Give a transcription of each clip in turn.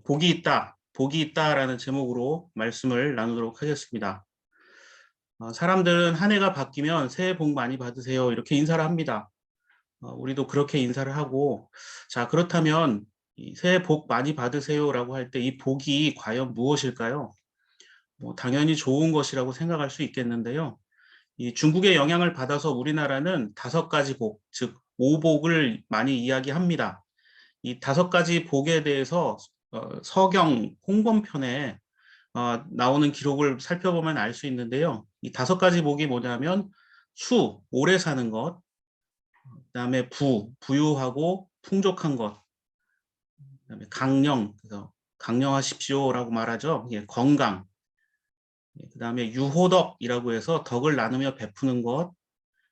복이 있다라는 제목으로 말씀을 나누도록 하겠습니다. 사람들은 한 해가 바뀌면 새해 복 많이 받으세요. 이렇게 인사를 합니다. 우리도 그렇게 인사를 하고, 자, 그렇다면 이 새해 복 많이 받으세요라고 할 때 이 복이 과연 무엇일까요? 당연히 좋은 것이라고 생각할 수 있겠는데요. 이 중국의 영향을 받아서 우리나라는 5가지 복, 즉 오복을 많이 이야기합니다. 이 5가지 복에 대해서 서경 홍범편에 나오는 기록을 살펴보면 알 수 있는데요. 이 5가지 복이 뭐냐면 오래 사는 것, 그다음에 부유하고 풍족한 것, 그다음에 그래서 강령하십시오라고 말하죠. 예, 건강, 그다음에 유호덕이라고 해서 덕을 나누며 베푸는 것,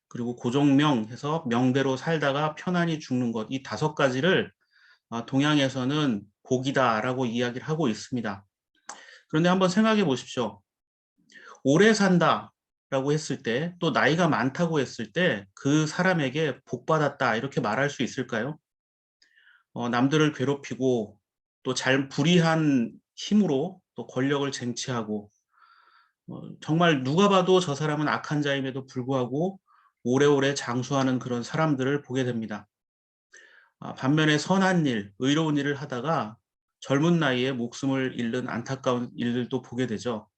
그리고 고종명 해서 명대로 살다가 편안히 죽는 것, 이 5가지를 동양에서는 복이다라고 이야기를 하고 있습니다. 그런데 한번 생각해 보십시오. 오래 산다라고 했을 때, 또 나이가 많다고 했을 때 그 사람에게 복 받았다 이렇게 말할 수 있을까요? 남들을 괴롭히고 또 불이한 힘으로 또 권력을 쟁취하고 정말 누가 봐도 저 사람은 악한 자임에도 불구하고 오래오래 장수하는 그런 사람들을 보게 됩니다. 반면에 선한 일, 의로운 일을 하다가 젊은 나이에 목숨을 잃는 안타까운 일들도 보게 되죠.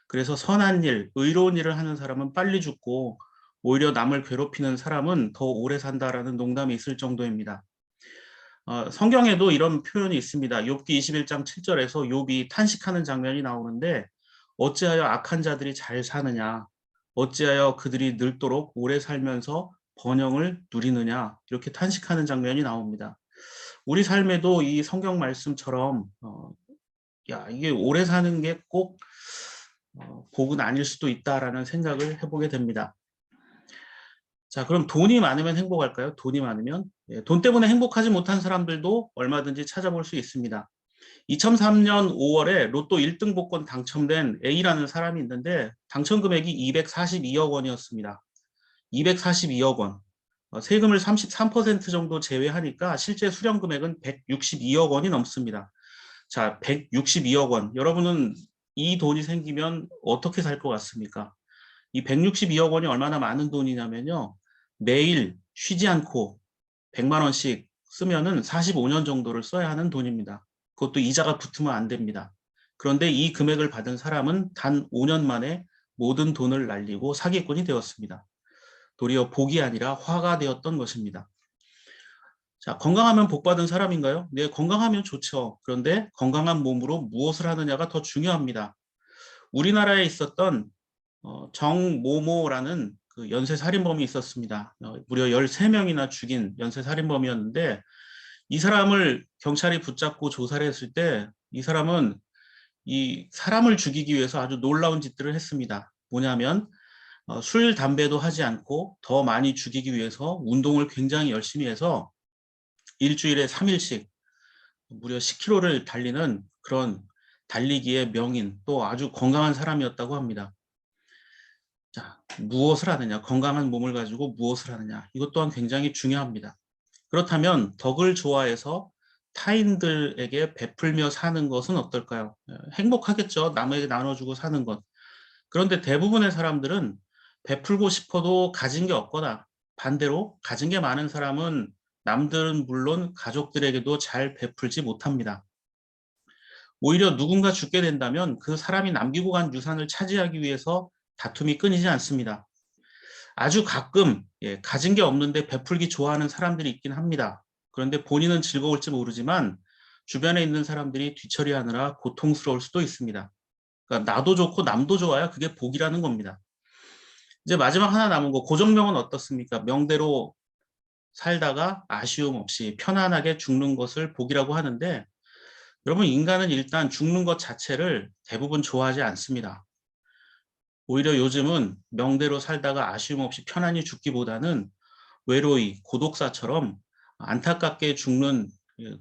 그래서 선한 일, 의로운 일을 하는 사람은 빨리 죽고 오히려 남을 괴롭히는 사람은 더 오래 산다라는 농담이 있을 정도입니다. 성경에도 이런 표현이 있습니다. 욥기 21장 7절에서 욥이 탄식하는 장면이 나오는데 어찌하여 악한 자들이 잘 사느냐, 어찌하여 그들이 늙도록 오래 살면서 번영을 누리느냐, 이렇게 탄식하는 장면이 나옵니다. 우리 삶에도 이 성경 말씀처럼 이게 오래 사는 게 꼭 복은 아닐 수도 있다라는 생각을 해보게 됩니다. 자, 그럼 돈이 많으면 행복할까요? 돈이 많으면? 예, 돈 때문에 행복하지 못한 사람들도 얼마든지 찾아볼 수 있습니다. 2003년 5월에 로또 1등 복권 당첨된 A라는 사람이 있는데 당첨 금액이 242억 원이었습니다. 242억 원. 세금을 33% 정도 제외하니까 실제 수령 금액은 162억 원이 넘습니다. 자, 162억 원. 여러분은 이 돈이 생기면 어떻게 살 것 같습니까? 이 162억 원이 얼마나 많은 돈이냐면요. 매일 쉬지 않고 100만 원씩 쓰면은 45년 정도를 써야 하는 돈입니다. 그것도 이자가 붙으면 안 됩니다. 그런데 이 금액을 받은 사람은 단 5년 만에 모든 돈을 날리고 사기꾼이 되었습니다. 도리어 복이 아니라 화가 되었던 것입니다. 자, 건강하면 복 받은 사람인가요? 네, 건강하면 좋죠. 그런데 건강한 몸으로 무엇을 하느냐가 더 중요합니다. 우리나라에 있었던 정모모라는 그 연쇄살인범이 있었습니다. 무려 13명이나 죽인 연쇄살인범이었는데 이 사람을 경찰이 붙잡고 조사를 했을 때 이 사람은 이 사람을 죽이기 위해서 아주 놀라운 짓들을 했습니다. 뭐냐면 술, 담배도 하지 않고 더 많이 죽이기 위해서 운동을 굉장히 열심히 해서 일주일에 3일씩 무려 10km를 달리는 그런 달리기의 명인, 또 아주 건강한 사람이었다고 합니다. 자, 무엇을 하느냐, 건강한 몸을 가지고 무엇을 하느냐, 이것 또한 굉장히 중요합니다. 그렇다면 덕을 좋아해서 타인들에게 베풀며 사는 것은 어떨까요? 행복하겠죠. 남에게 나눠주고 사는 것. 그런데 대부분의 사람들은 베풀고 싶어도 가진 게 없거나 반대로 가진 게 많은 사람은 남들은 물론 가족들에게도 잘 베풀지 못합니다. 오히려 누군가 죽게 된다면 그 사람이 남기고 간 유산을 차지하기 위해서 다툼이 끊이지 않습니다. 아주 가끔 가진 게 없는데 베풀기 좋아하는 사람들이 있긴 합니다. 그런데 본인은 즐거울지 모르지만 주변에 있는 사람들이 뒤처리하느라 고통스러울 수도 있습니다. 그러니까 나도 좋고 남도 좋아야 그게 복이라는 겁니다. 이제 마지막 하나 남은 거, 고정명은 어떻습니까? 명대로 살다가 아쉬움 없이 편안하게 죽는 것을 복이라고 하는데 여러분, 인간은 일단 죽는 것 자체를 대부분 좋아하지 않습니다. 오히려 요즘은 명대로 살다가 아쉬움 없이 편안히 죽기보다는 외로이, 고독사처럼 안타깝게 죽는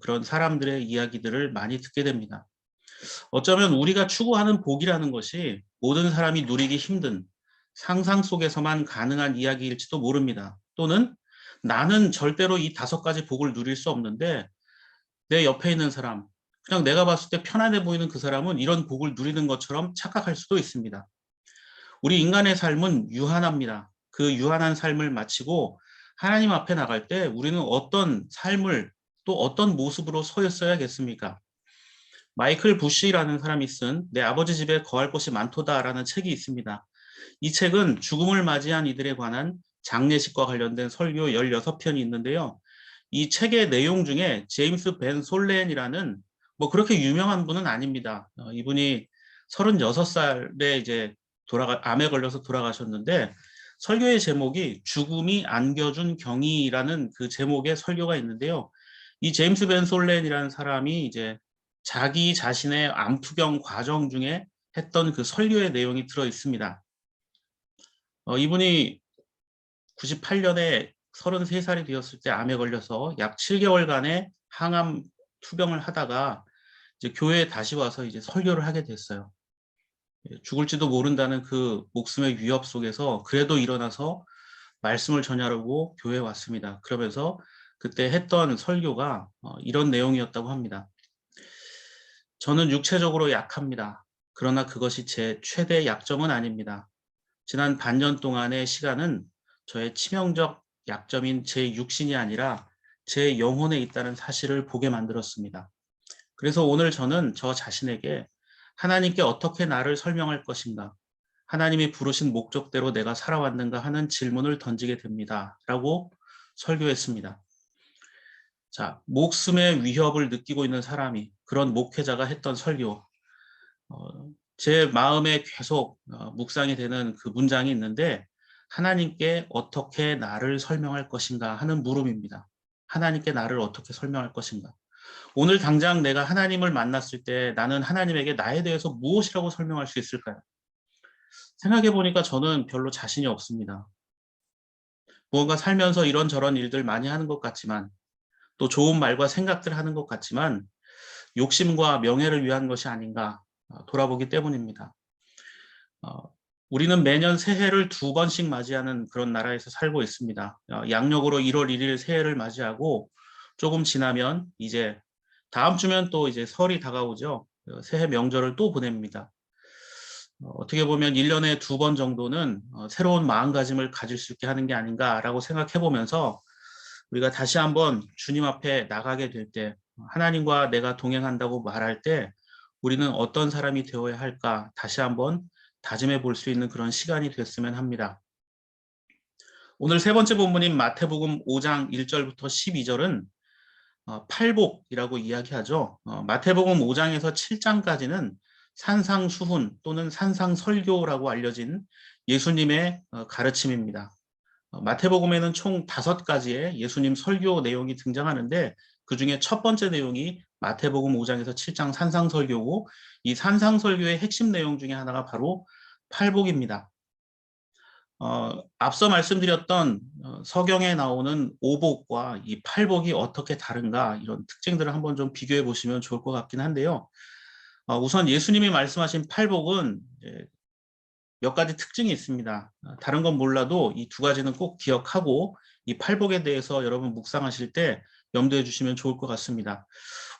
그런 사람들의 이야기들을 많이 듣게 됩니다. 어쩌면 우리가 추구하는 복이라는 것이 모든 사람이 누리기 힘든 상상 속에서만 가능한 이야기일지도 모릅니다. 또는 나는 절대로 이 5가지 복을 누릴 수 없는데 내 옆에 있는 사람, 그냥 내가 봤을 때 편안해 보이는 그 사람은 이런 복을 누리는 것처럼 착각할 수도 있습니다. 우리 인간의 삶은 유한합니다. 그 유한한 삶을 마치고 하나님 앞에 나갈 때 우리는 어떤 삶을 또 어떤 모습으로 서 있어야겠습니까? 마이클 부시라는 사람이 쓴 내 아버지 집에 거할 곳이 많도다라는 책이 있습니다. 이 책은 죽음을 맞이한 이들에 관한 장례식과 관련된 설교 16편이 있는데요. 이 책의 내용 중에 제임스 벤 솔렌이라는 뭐 그렇게 유명한 분은 아닙니다. 이분이 36살에 이제 암에 걸려서 돌아가셨는데 설교의 제목이 죽음이 안겨준 경이라는 그 제목의 설교가 있는데요. 이 제임스 벤 솔렌이라는 사람이 이제 자기 자신의 암투병 과정 중에 했던 그 설교의 내용이 들어 있습니다. 이분이 98년에 33살이 되었을 때 암에 걸려서 약 7개월간의 항암 투병을 하다가 이제 교회에 다시 와서 이제 설교를 하게 됐어요. 죽을지도 모른다는 그 목숨의 위협 속에서 그래도 일어나서 말씀을 전하려고 교회에 왔습니다. 그러면서 그때 했던 설교가 이런 내용이었다고 합니다. 저는 육체적으로 약합니다. 그러나 그것이 제 최대 약점은 아닙니다. 지난 반년 동안의 시간은 저의 치명적 약점인 제 육신이 아니라 제 영혼에 있다는 사실을 보게 만들었습니다. 그래서 오늘 저는 저 자신에게 하나님께 어떻게 나를 설명할 것인가, 하나님이 부르신 목적대로 내가 살아왔는가 하는 질문을 던지게 됩니다. 라고 설교했습니다. 자, 목숨의 위협을 느끼고 있는 사람이 그런 목회자가 했던 설교, 제 마음에 계속 묵상이 되는 그 문장이 있는데 하나님께 어떻게 나를 설명할 것인가 하는 물음입니다. 하나님께 나를 어떻게 설명할 것인가. 오늘 당장 내가 하나님을 만났을 때 나는 하나님에게 나에 대해서 무엇이라고 설명할 수 있을까요? 생각해 보니까 저는 별로 자신이 없습니다. 무언가 살면서 이런저런 일들 많이 하는 것 같지만 또 좋은 말과 생각들 하는 것 같지만 욕심과 명예를 위한 것이 아닌가 돌아보기 때문입니다. 우리는 매년 새해를 2번씩 맞이하는 그런 나라에서 살고 있습니다. 양력으로 1월 1일 새해를 맞이하고 조금 지나면 이제 다음 주면 또 이제 설이 다가오죠. 새해 명절을 또 보냅니다. 어떻게 보면 1년에 2번 정도는 새로운 마음가짐을 가질 수 있게 하는 게 아닌가라고 생각해 보면서 우리가 다시 한번 주님 앞에 나가게 될 때 하나님과 내가 동행한다고 말할 때 우리는 어떤 사람이 되어야 할까 다시 한번 다짐해 볼 수 있는 그런 시간이 됐으면 합니다. 오늘 세 번째 본문인 마태복음 5장 1절부터 12절은 팔복이라고 이야기하죠. 마태복음 5장에서 7장까지는 산상수훈 또는 산상설교라고 알려진 예수님의 가르침입니다. 마태복음에는 총 5가지의 예수님 설교 내용이 등장하는데 그중에 첫 번째 내용이 마태복음 5장에서 7장 산상설교고 이 산상설교의 핵심 내용 중에 하나가 바로 팔복입니다. 앞서 말씀드렸던 서경에 나오는 오복과 이 팔복이 어떻게 다른가 이런 특징들을 한번 좀 비교해 보시면 좋을 것 같긴 한데요. 우선 예수님이 말씀하신 팔복은 몇 가지 특징이 있습니다. 다른 건 몰라도 이 2가지는 꼭 기억하고 이 팔복에 대해서 여러분 묵상하실 때 염두해 주시면 좋을 것 같습니다.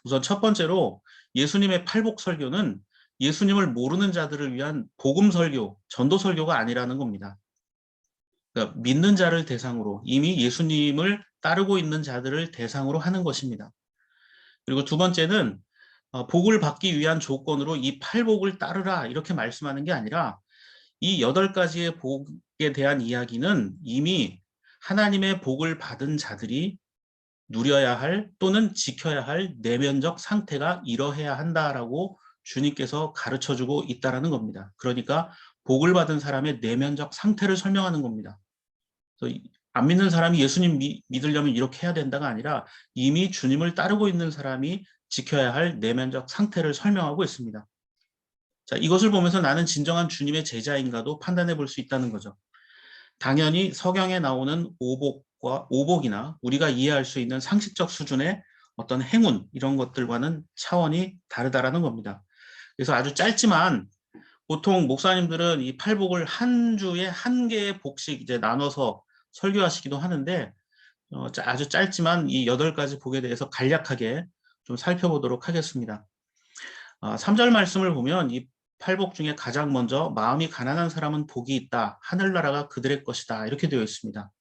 우선 첫 번째로 예수님의 팔복 설교는 예수님을 모르는 자들을 위한 복음 설교, 전도 설교가 아니라는 겁니다. 그러니까 믿는 자를 대상으로 이미 예수님을 따르고 있는 자들을 대상으로 하는 것입니다. 그리고 두 번째는 복을 받기 위한 조건으로 이 팔복을 따르라 이렇게 말씀하는 게 아니라 이 8가지의 복에 대한 이야기는 이미 하나님의 복을 받은 자들이 누려야 할 또는 지켜야 할 내면적 상태가 이러해야 한다라고 주님께서 가르쳐주고 있다는 겁니다. 그러니까 복을 받은 사람의 내면적 상태를 설명하는 겁니다. 그래서 안 믿는 사람이 예수님 믿으려면 이렇게 해야 된다가 아니라 이미 주님을 따르고 있는 사람이 지켜야 할 내면적 상태를 설명하고 있습니다. 자, 이것을 보면서 나는 진정한 주님의 제자인가도 판단해 볼 수 있다는 거죠. 당연히 서경에 나오는 오복이나 우리가 이해할 수 있는 상식적 수준의 어떤 행운 이런 것들과는 차원이 다르다라는 겁니다. 그래서 아주 짧지만 보통 목사님들은 이 팔복을 한 주에 1개의 복씩 이제 나눠서 설교하시기도 하는데 아주 짧지만 이 8가지 복에 대해서 간략하게 좀 살펴보도록 하겠습니다. 3절 말씀을 보면 이 팔복 중에 가장 먼저 마음이 가난한 사람은 복이 있다. 하늘나라가 그들의 것이다. 이렇게 되어 있습니다.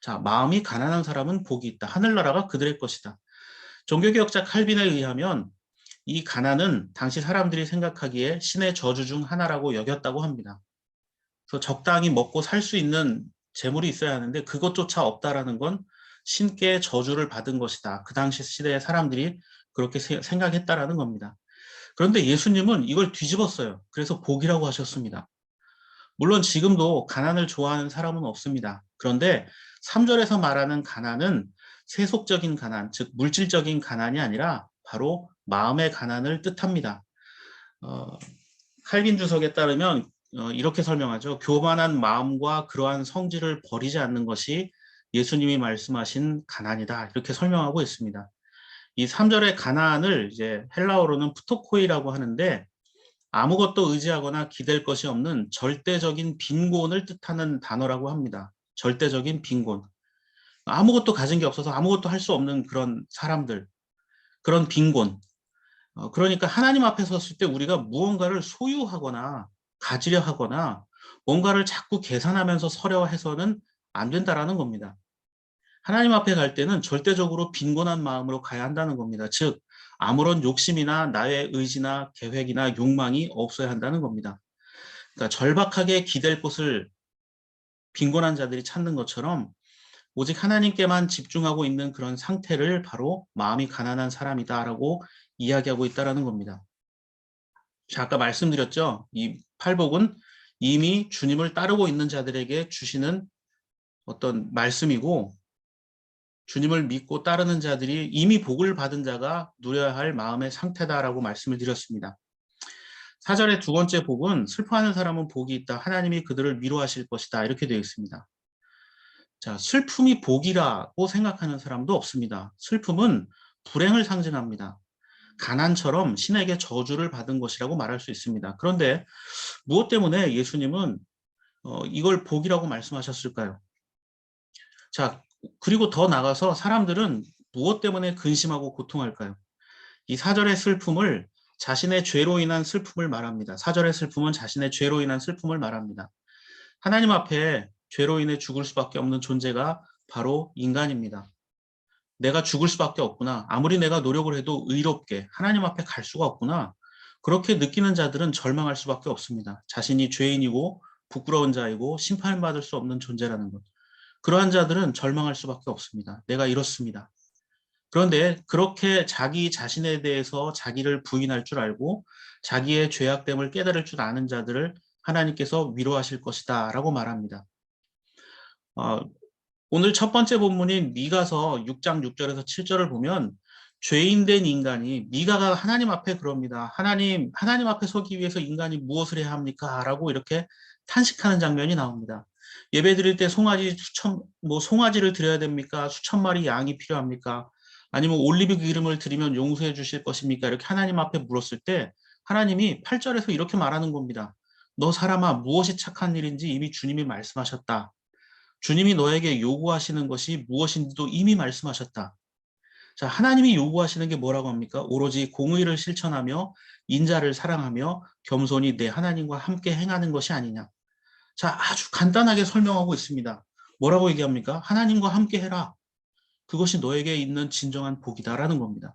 자, 마음이 가난한 사람은 복이 있다. 하늘나라가 그들의 것이다. 종교개혁자 칼빈에 의하면 이 가난은 당시 사람들이 생각하기에 신의 저주 중 하나라고 여겼다고 합니다. 그래서 적당히 먹고 살 수 있는 재물이 있어야 하는데 그것조차 없다라는 건 신께 저주를 받은 것이다. 그 당시 시대의 사람들이 그렇게 생각했다라는 겁니다. 그런데 예수님은 이걸 뒤집었어요. 그래서 복이라고 하셨습니다. 물론 지금도 가난을 좋아하는 사람은 없습니다. 그런데 3절에서 말하는 가난은 세속적인 가난, 즉 물질적인 가난이 아니라 바로 마음의 가난을 뜻합니다. 칼빈 주석에 따르면 이렇게 설명하죠. 교만한 마음과 그러한 성질을 버리지 않는 것이 예수님이 말씀하신 가난이다. 이렇게 설명하고 있습니다. 이 3절의 가난을 이제 헬라어로는 푸토코이라고 하는데 아무것도 의지하거나 기댈 것이 없는 절대적인 빈곤을 뜻하는 단어라고 합니다. 절대적인 빈곤. 아무것도 가진 게 없어서 아무것도 할 수 없는 그런 사람들, 그런 빈곤. 그러니까 하나님 앞에 섰을 때 우리가 무언가를 소유하거나 가지려 하거나 뭔가를 자꾸 계산하면서 서려 해서는 안 된다라는 겁니다. 하나님 앞에 갈 때는 절대적으로 빈곤한 마음으로 가야 한다는 겁니다. 즉 아무런 욕심이나 나의 의지나 계획이나 욕망이 없어야 한다는 겁니다. 그러니까 절박하게 기댈 곳을 빈곤한 자들이 찾는 것처럼 오직 하나님께만 집중하고 있는 그런 상태를 바로 마음이 가난한 사람이다라고 이야기하고 있다라는 겁니다. 자, 아까 말씀드렸죠. 이 팔복은 이미 주님을 따르고 있는 자들에게 주시는 어떤 말씀이고 주님을 믿고 따르는 자들이 이미 복을 받은 자가 누려야 할 마음의 상태다라고 말씀을 드렸습니다. 4절의 두 번째 복은 슬퍼하는 사람은 복이 있다. 하나님이 그들을 위로하실 것이다. 이렇게 되어 있습니다. 자, 슬픔이 복이라고 생각하는 사람도 없습니다. 슬픔은 불행을 상징합니다. 가난처럼 신에게 저주를 받은 것이라고 말할 수 있습니다. 그런데 무엇 때문에 예수님은 이걸 복이라고 말씀하셨을까요? 자, 그리고 더 나가서 사람들은 무엇 때문에 근심하고 고통할까요? 이 4절의 슬픔을 자신의 죄로 인한 슬픔을 말합니다. 4절의 슬픔은 자신의 죄로 인한 슬픔을 말합니다. 하나님 앞에 죄로 인해 죽을 수밖에 없는 존재가 바로 인간입니다. 내가 죽을 수밖에 없구나. 아무리 내가 노력을 해도 의롭게 하나님 앞에 갈 수가 없구나. 그렇게 느끼는 자들은 절망할 수밖에 없습니다. 자신이 죄인이고 부끄러운 자이고 심판받을 수 없는 존재라는 것. 그러한 자들은 절망할 수밖에 없습니다. 내가 이렇습니다. 그런데 그렇게 자기 자신에 대해서 자기를 부인할 줄 알고 자기의 죄악됨을 깨달을 줄 아는 자들을 하나님께서 위로하실 것이다 라고 말합니다. 오늘 첫 번째 본문인 미가서 6장 6절에서 7절을 보면 죄인 된 인간이 미가가 하나님 앞에 그럽니다. 하나님 앞에 서기 위해서 인간이 무엇을 해야 합니까? 라고 이렇게 탄식하는 장면이 나옵니다. 예배 드릴 때 송아지를 드려야 됩니까? 수천 마리 양이 필요합니까? 아니면 올리브 기름을 드리면 용서해 주실 것입니까? 이렇게 하나님 앞에 물었을 때 하나님이 8절에서 이렇게 말하는 겁니다. 너 사람아 무엇이 착한 일인지 이미 주님이 말씀하셨다. 주님이 너에게 요구하시는 것이 무엇인지도 이미 말씀하셨다. 자, 하나님이 요구하시는 게 뭐라고 합니까? 오로지 공의를 실천하며 인자를 사랑하며 겸손히 내 하나님과 함께 행하는 것이 아니냐. 자, 아주 간단하게 설명하고 있습니다. 뭐라고 얘기합니까? 하나님과 함께 해라. 그것이 너에게 있는 진정한 복이다라는 겁니다.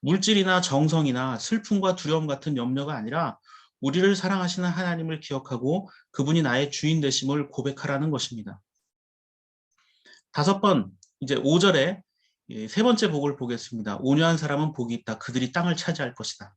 물질이나 정성이나 슬픔과 두려움 같은 염려가 아니라 우리를 사랑하시는 하나님을 기억하고 그분이 나의 주인 되심을 고백하라는 것입니다. 이제 5절에 세 번째 복을 보겠습니다. 온유한 사람은 복이 있다. 그들이 땅을 차지할 것이다.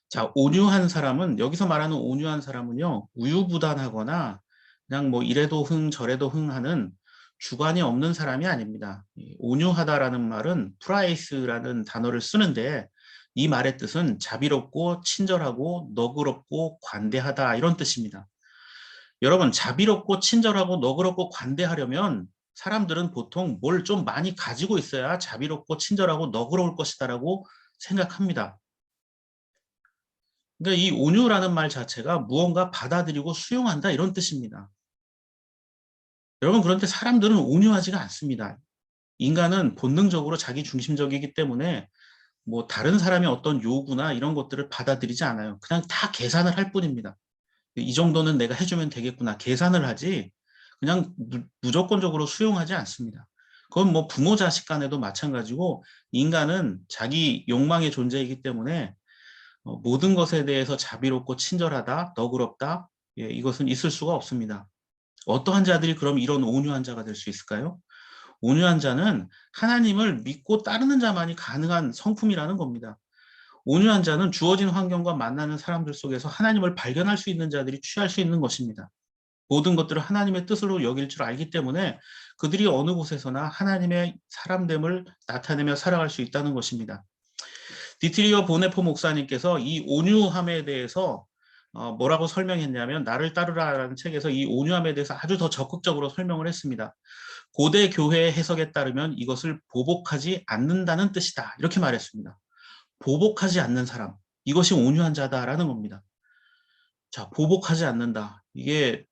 자, 온유한 사람은 여기서 말하는 온유한 사람은요. 우유부단하거나 그냥 뭐 이래도 흥 저래도 흥 하는 주관이 없는 사람이 아닙니다. 온유하다라는 말은 프라이스라는 단어를 쓰는데 이 말의 뜻은 자비롭고 친절하고 너그럽고 관대하다 이런 뜻입니다. 여러분, 자비롭고 친절하고 너그럽고 관대하려면 사람들은 보통 뭘 좀 많이 가지고 있어야 자비롭고 친절하고 너그러울 것이다라고 생각합니다. 그러니까 이 온유라는 말 자체가 무언가 받아들이고 수용한다 이런 뜻입니다. 여러분, 그런데 사람들은 온유하지가 않습니다. 인간은 본능적으로 자기 중심적이기 때문에 뭐 다른 사람의 어떤 요구나 이런 것들을 받아들이지 않아요. 그냥 다 계산을 할 뿐입니다. 이 정도는 내가 해주면 되겠구나 계산을 하지 그냥 무조건적으로 수용하지 않습니다. 그건 뭐 부모 자식 간에도 마찬가지고 인간은 자기 욕망의 존재이기 때문에 모든 것에 대해서 자비롭고 친절하다, 너그럽다, 예, 이것은 있을 수가 없습니다. 어떠한 자들이 그럼 이런 온유한 자가 될 수 있을까요? 온유한 자는 하나님을 믿고 따르는 자만이 가능한 성품이라는 겁니다. 온유한 자는 주어진 환경과 만나는 사람들 속에서 하나님을 발견할 수 있는 자들이 취할 수 있는 것입니다. 모든 것들을 하나님의 뜻으로 여길 줄 알기 때문에 그들이 어느 곳에서나 하나님의 사람됨을 나타내며 살아갈 수 있다는 것입니다. 디트리어 보네포 목사님께서 이 온유함에 대해서 뭐라고 설명했냐면 나를 따르라라는 책에서 이 온유함에 대해서 아주 더 적극적으로 설명을 했습니다. 고대 교회의 해석에 따르면 이것을 보복하지 않는다는 뜻이다. 이렇게 말했습니다. 보복하지 않는 사람. 이것이 온유한 자다라는 겁니다. 자, 보복하지 않는다. 이게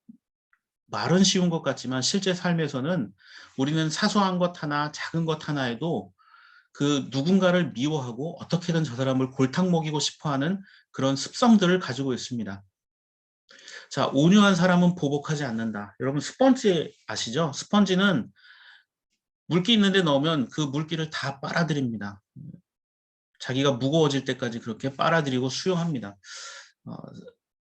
말은 쉬운 것 같지만 실제 삶에서는 우리는 사소한 것 하나, 작은 것 하나에도 그 누군가를 미워하고 어떻게든 저 사람을 골탕 먹이고 싶어하는 그런 습성들을 가지고 있습니다. 자, 온유한 사람은 보복하지 않는다. 여러분 스펀지 아시죠? 스펀지는 물기 있는데 넣으면 그 물기를 다 빨아들입니다. 자기가 무거워질 때까지 그렇게 빨아들이고 수용합니다. 어,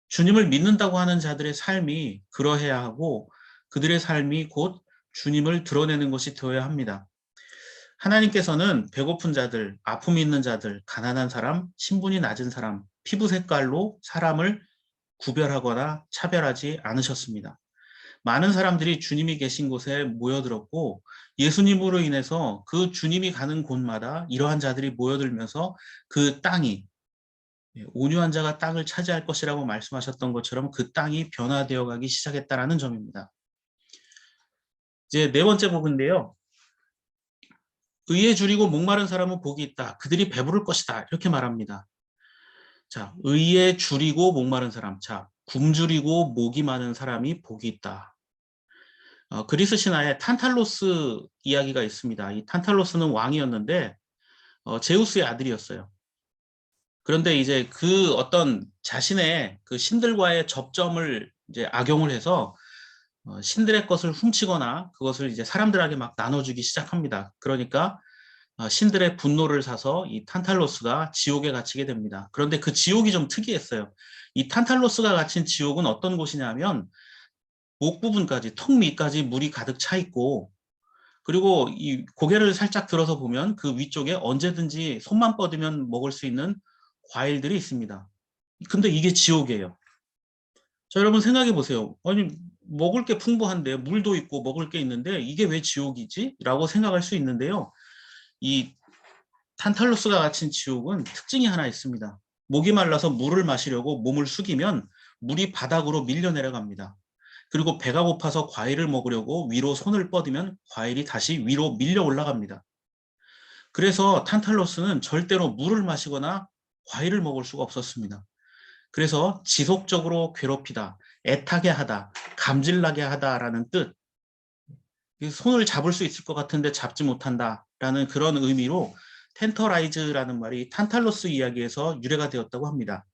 주님을 믿는다고 하는 자들의 삶이 그러해야 하고 그들의 삶이 곧 주님을 드러내는 것이 되어야 합니다. 하나님께서는 배고픈 자들, 아픔이 있는 자들, 가난한 사람, 신분이 낮은 사람, 피부 색깔로 사람을 구별하거나 차별하지 않으셨습니다. 많은 사람들이 주님이 계신 곳에 모여들었고 예수님으로 인해서 그 주님이 가는 곳마다 이러한 자들이 모여들면서 그 땅이 온유한 자가 땅을 차지할 것이라고 말씀하셨던 것처럼 그 땅이 변화되어 가기 시작했다는 점입니다. 이제 네 번째 복인데요. 의에 줄이고 목마른 사람은 복이 있다. 그들이 배부를 것이다. 이렇게 말합니다. 자, 의에 줄이고 목마른 사람. 자, 굶주리고 목이 많은 사람이 복이 있다. 그리스 신화에 탄탈로스 이야기가 있습니다. 이 탄탈로스는 왕이었는데 제우스의 아들이었어요. 그런데 이제 그 어떤 자신의 그 신들과의 접점을 이제 악용을 해서 신들의 것을 훔치거나 그것을 이제 사람들에게 막 나눠주기 시작합니다. 그러니까 신들의 분노를 사서 이 탄탈로스가 지옥에 갇히게 됩니다. 그런데 그 지옥이 좀 특이했어요. 이 탄탈로스가 갇힌 지옥은 어떤 곳이냐면 목 부분까지 턱 밑까지 물이 가득 차 있고 그리고 이 고개를 살짝 들어서 보면 그 위쪽에 언제든지 손만 뻗으면 먹을 수 있는 과일들이 있습니다. 근데 이게 지옥이에요. 자, 여러분 생각해 보세요. 아니 먹을 게 풍부한데 물도 있고 먹을 게 있는데 이게 왜 지옥이지? 라고 생각할 수 있는데요. 이 탄탈루스가 갇힌 지옥은 특징이 하나 있습니다. 목이 말라서 물을 마시려고 몸을 숙이면 물이 바닥으로 밀려 내려갑니다. 그리고 배가 고파서 과일을 먹으려고 위로 손을 뻗으면 과일이 다시 위로 밀려 올라갑니다. 그래서 탄탈로스는 절대로 물을 마시거나 과일을 먹을 수가 없었습니다. 그래서 지속적으로 괴롭히다, 애타게 하다, 감질나게 하다라는 뜻, 손을 잡을 수 있을 것 같은데 잡지 못한다라는 그런 의미로 텐터라이즈라는 말이 탄탈로스 이야기에서 유래가 되었다고 합니다.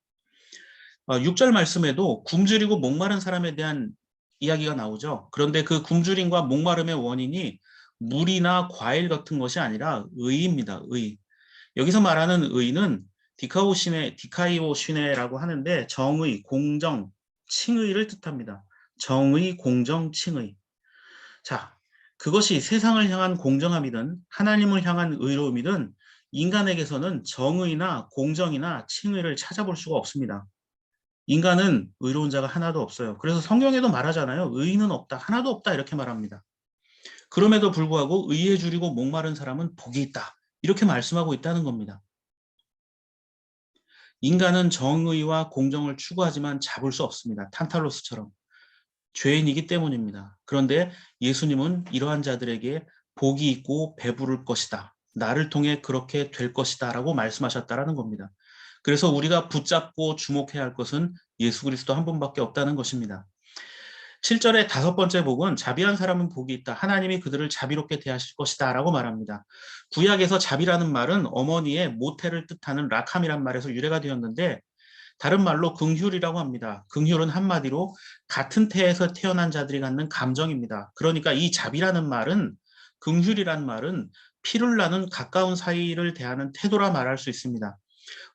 6절 말씀에도 굶주리고 목마른 사람에 대한 이야기가 나오죠. 그런데 그 굶주림과 목마름의 원인이 물이나 과일 같은 것이 아니라 의입니다. 의. 여기서 말하는 의는 디카이오 시네라고 하는데 정의, 공정, 칭의를 뜻합니다. 정의, 공정, 칭의. 자, 그것이 세상을 향한 공정함이든 하나님을 향한 의로움이든 인간에게서는 정의나 공정이나 칭의를 찾아볼 수가 없습니다. 인간은 의로운 자가 하나도 없어요. 그래서 성경에도 말하잖아요. 의인은 없다. 하나도 없다. 이렇게 말합니다. 그럼에도 불구하고 의에 줄이고 목마른 사람은 복이 있다. 이렇게 말씀하고 있다는 겁니다. 인간은 정의와 공정을 추구하지만 잡을 수 없습니다. 탄탈로스처럼. 죄인이기 때문입니다. 그런데 예수님은 이러한 자들에게 복이 있고 배부를 것이다. 나를 통해 그렇게 될 것이다. 라고 말씀하셨다는 겁니다. 그래서 우리가 붙잡고 주목해야 할 것은 예수 그리스도 한 분밖에 없다는 것입니다. 7절의 다섯 번째 복은 자비한 사람은 복이 있다. 하나님이 그들을 자비롭게 대하실 것이다 라고 말합니다. 구약에서 자비라는 말은 어머니의 모태를 뜻하는 라캄이란 말에서 유래가 되었는데 다른 말로 긍휼이라고 합니다. 긍휼은 한마디로 같은 태에서 태어난 자들이 갖는 감정입니다. 그러니까 이 자비라는 말은, 긍휼이란 말은 피를 나는 가까운 사이를 대하는 태도라 말할 수 있습니다.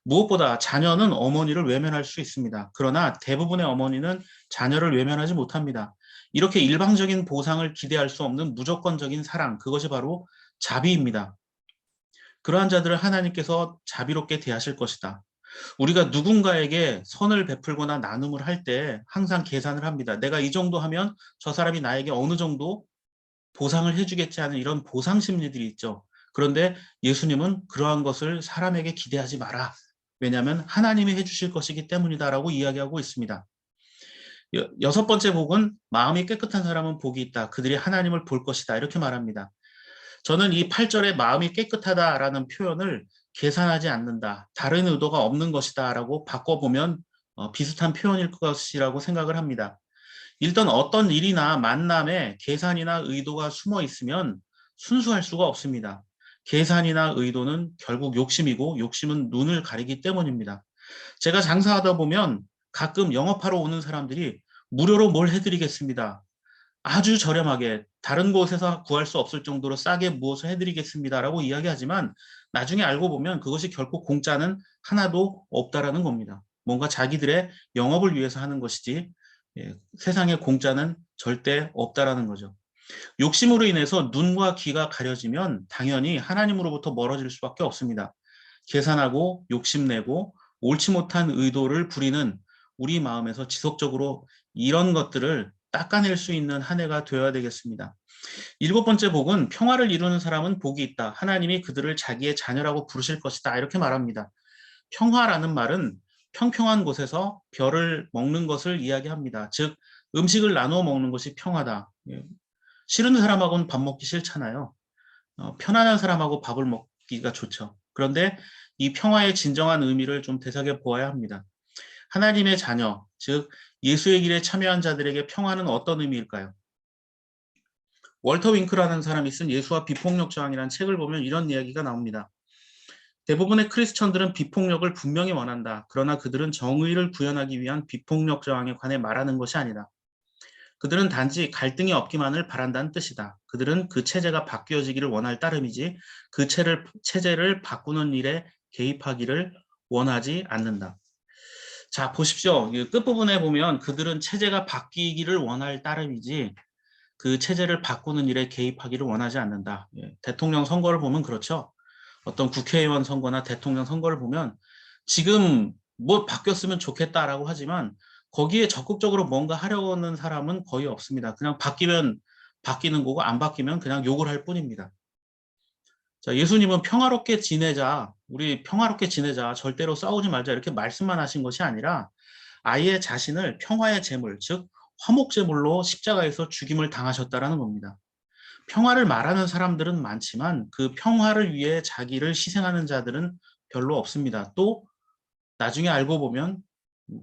무엇보다 자녀는 어머니를 외면할 수 있습니다. 그러나 대부분의 어머니는 자녀를 외면하지 못합니다. 이렇게 일방적인 보상을 기대할 수 없는 무조건적인 사랑, 그것이 바로 자비입니다. 그러한 자들을 하나님께서 자비롭게 대하실 것이다. 우리가 누군가에게 선을 베풀거나 나눔을 할 때 항상 계산을 합니다. 내가 이 정도 하면 저 사람이 나에게 어느 정도 보상을 해주겠지 하는 이런 보상 심리들이 있죠. 그런데 예수님은 그러한 것을 사람에게 기대하지 마라. 왜냐하면 하나님이 해주실 것이기 때문이다라고 이야기하고 있습니다. 여섯 번째 복은 마음이 깨끗한 사람은 복이 있다. 그들이 하나님을 볼 것이다. 이렇게 말합니다. 저는 이 8절에 마음이 깨끗하다라는 표현을 계산하지 않는다, 다른 의도가 없는 것이다 라고 바꿔보면 비슷한 표현일 것이라고 생각을 합니다. 일단 어떤 일이나 만남에 계산이나 의도가 숨어 있으면 순수할 수가 없습니다. 계산이나 의도는 결국 욕심이고 욕심은 눈을 가리기 때문입니다. 제가 장사하다 보면 가끔 영업하러 오는 사람들이 무료로 뭘 해드리겠습니다, 아주 저렴하게 다른 곳에서 구할 수 없을 정도로 싸게 무엇을 해드리겠습니다라고 이야기하지만 나중에 알고 보면 그것이 결코 공짜는 하나도 없다라는 겁니다. 뭔가 자기들의 영업을 위해서 하는 것이지 세상에 공짜는 절대 없다라는 거죠. 욕심으로 인해서 눈과 귀가 가려지면 당연히 하나님으로부터 멀어질 수밖에 없습니다. 계산하고 욕심내고 옳지 못한 의도를 부리는 우리 마음에서 지속적으로 이런 것들을 닦아낼 수 있는 한 해가 되어야 되겠습니다. 일곱 번째 복은 평화를 이루는 사람은 복이 있다. 하나님이 그들을 자기의 자녀라고 부르실 것이다. 이렇게 말합니다. 평화라는 말은 평평한 곳에서 벼를 먹는 것을 이야기합니다. 즉 음식을 나누어 먹는 것이 평화다. 싫은 사람하고는 밥 먹기 싫잖아요. 편안한 사람하고 밥을 먹기가 좋죠. 그런데 이 평화의 진정한 의미를 좀 되새겨 보아야 합니다. 하나님의 자녀, 즉 예수의 길에 참여한 자들에게 평화는 어떤 의미일까요? 월터 윙크라는 사람이 쓴 예수와 비폭력 저항이라는 책을 보면 이런 이야기가 나옵니다. 대부분의 크리스천들은 비폭력을 분명히 원한다. 그러나 그들은 정의를 구현하기 위한 비폭력 저항에 관해 말하는 것이 아니다. 그들은 단지 갈등이 없기만을 바란다는 뜻이다. 그들은 그 체제가 바뀌어지기를 원할 따름이지 그 체제를 바꾸는 일에 개입하기를 원하지 않는다. 자, 보십시오. 끝부분에 보면 그들은 체제가 바뀌기를 원할 따름이지 그 체제를 바꾸는 일에 개입하기를 원하지 않는다. 대통령 선거를 보면 그렇죠. 어떤 국회의원 선거나 대통령 선거를 보면 지금 뭐 바뀌었으면 좋겠다라고 하지만 거기에 적극적으로 뭔가 하려고 하는 사람은 거의 없습니다. 그냥 바뀌면 바뀌는 거고 안 바뀌면 그냥 욕을 할 뿐입니다. 자, 예수님은 평화롭게 지내자, 우리 평화롭게 지내자, 절대로 싸우지 말자 이렇게 말씀만 하신 것이 아니라 아예 자신을 평화의 제물, 즉 화목제물로 십자가에서 죽임을 당하셨다라는 겁니다. 평화를 말하는 사람들은 많지만 그 평화를 위해 자기를 희생하는 자들은 별로 없습니다. 또 나중에 알고 보면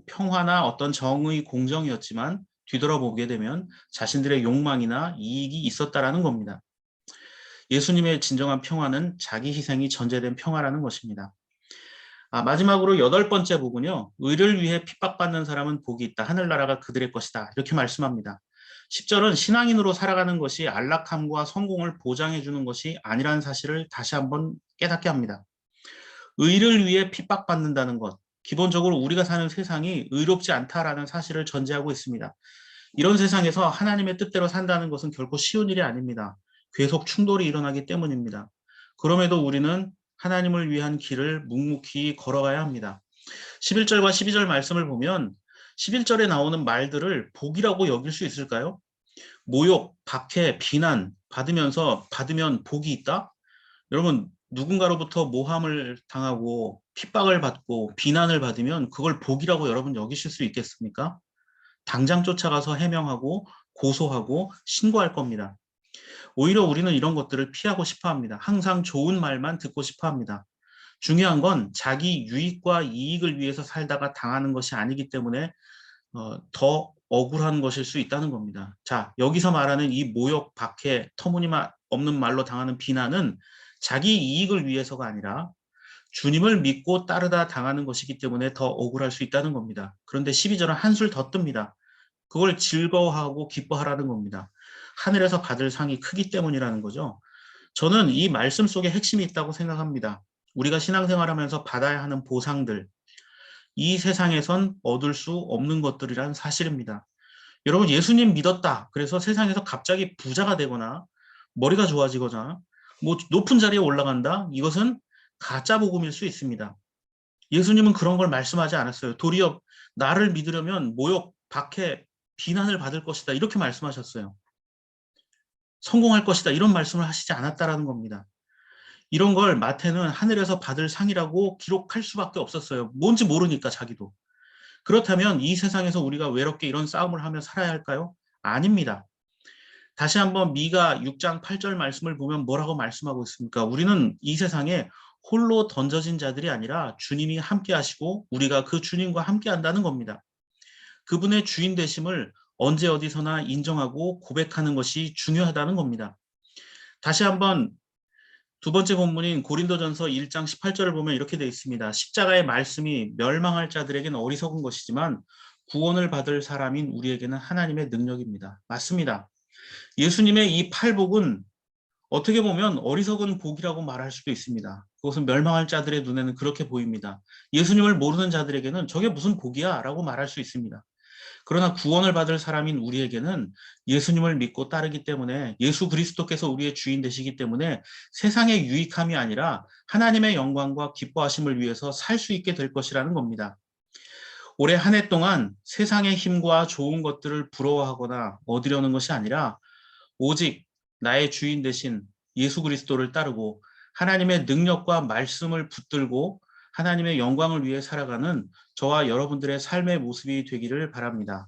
평화나 어떤 정의, 공정이었지만 뒤돌아보게 되면 자신들의 욕망이나 이익이 있었다라는 겁니다. 예수님의 진정한 평화는 자기 희생이 전제된 평화라는 것입니다. 마지막으로 여덟 번째 복은요. 의를 위해 핍박받는 사람은 복이 있다. 하늘나라가 그들의 것이다. 이렇게 말씀합니다. 10절은 신앙인으로 살아가는 것이 안락함과 성공을 보장해 주는 것이 아니라는 사실을 다시 한번 깨닫게 합니다. 의를 위해 핍박받는다는 것. 기본적으로 우리가 사는 세상이 의롭지 않다라는 사실을 전제하고 있습니다. 이런 세상에서 하나님의 뜻대로 산다는 것은 결코 쉬운 일이 아닙니다. 계속 충돌이 일어나기 때문입니다. 그럼에도 우리는 하나님을 위한 길을 묵묵히 걸어가야 합니다. 11절과 12절 말씀을 보면 11절에 나오는 말들을 복이라고 여길 수 있을까요? 모욕, 박해, 비난 받으면 복이 있다? 여러분, 누군가로부터 모함을 당하고 핍박을 받고 비난을 받으면 그걸 복이라고 여러분 여기실 수 있겠습니까? 당장 쫓아가서 해명하고 고소하고 신고할 겁니다. 오히려 우리는 이런 것들을 피하고 싶어 합니다. 항상 좋은 말만 듣고 싶어 합니다. 중요한 건 자기 유익과 이익을 위해서 살다가 당하는 것이 아니기 때문에 더 억울한 것일 수 있다는 겁니다. 자, 여기서 말하는 이 모욕, 박해, 터무니없는 말로 당하는 비난은 자기 이익을 위해서가 아니라 주님을 믿고 따르다 당하는 것이기 때문에 더 억울할 수 있다는 겁니다. 그런데 12절은 한술 더 뜹니다. 그걸 즐거워하고 기뻐하라는 겁니다. 하늘에서 받을 상이 크기 때문이라는 거죠. 저는 이 말씀 속에 핵심이 있다고 생각합니다. 우리가 신앙생활하면서 받아야 하는 보상들, 이 세상에선 얻을 수 없는 것들이란 사실입니다. 여러분, 예수님 믿었다. 그래서 세상에서 갑자기 부자가 되거나 머리가 좋아지거나 뭐 높은 자리에 올라간다. 이것은 가짜 복음일 수 있습니다. 예수님은 그런 걸 말씀하지 않았어요. 도리어 나를 믿으려면 모욕, 박해, 비난을 받을 것이다. 이렇게 말씀하셨어요. 성공할 것이다. 이런 말씀을 하시지 않았다라는 겁니다. 이런 걸 마태는 하늘에서 받을 상이라고 기록할 수밖에 없었어요. 뭔지 모르니까 자기도. 그렇다면 이 세상에서 우리가 외롭게 이런 싸움을 하며 살아야 할까요? 아닙니다. 다시 한번 미가 6장 8절 말씀을 보면 뭐라고 말씀하고 있습니까? 우리는 이 세상에 홀로 던져진 자들이 아니라 주님이 함께 하시고 우리가 그 주님과 함께 한다는 겁니다. 그분의 주인 되심을 언제 어디서나 인정하고 고백하는 것이 중요하다는 겁니다. 다시 한번 두 번째 본문인 고린도전서 1장 18절을 보면 이렇게 되어 있습니다. 십자가의 말씀이 멸망할 자들에게는 어리석은 것이지만 구원을 받을 사람인 우리에게는 하나님의 능력입니다. 맞습니다. 예수님의 이 팔복은 어떻게 보면 어리석은 복이라고 말할 수도 있습니다. 그것은 멸망할 자들의 눈에는 그렇게 보입니다. 예수님을 모르는 자들에게는 저게 무슨 복이야? 라고 말할 수 있습니다. 그러나 구원을 받을 사람인 우리에게는 예수님을 믿고 따르기 때문에 예수 그리스도께서 우리의 주인 되시기 때문에 세상의 유익함이 아니라 하나님의 영광과 기뻐하심을 위해서 살 수 있게 될 것이라는 겁니다. 올해 한 해 동안 세상의 힘과 좋은 것들을 부러워하거나 얻으려는 것이 아니라 오직 나의 주인 되신 예수 그리스도를 따르고 하나님의 능력과 말씀을 붙들고 하나님의 영광을 위해 살아가는 저와 여러분들의 삶의 모습이 되기를 바랍니다.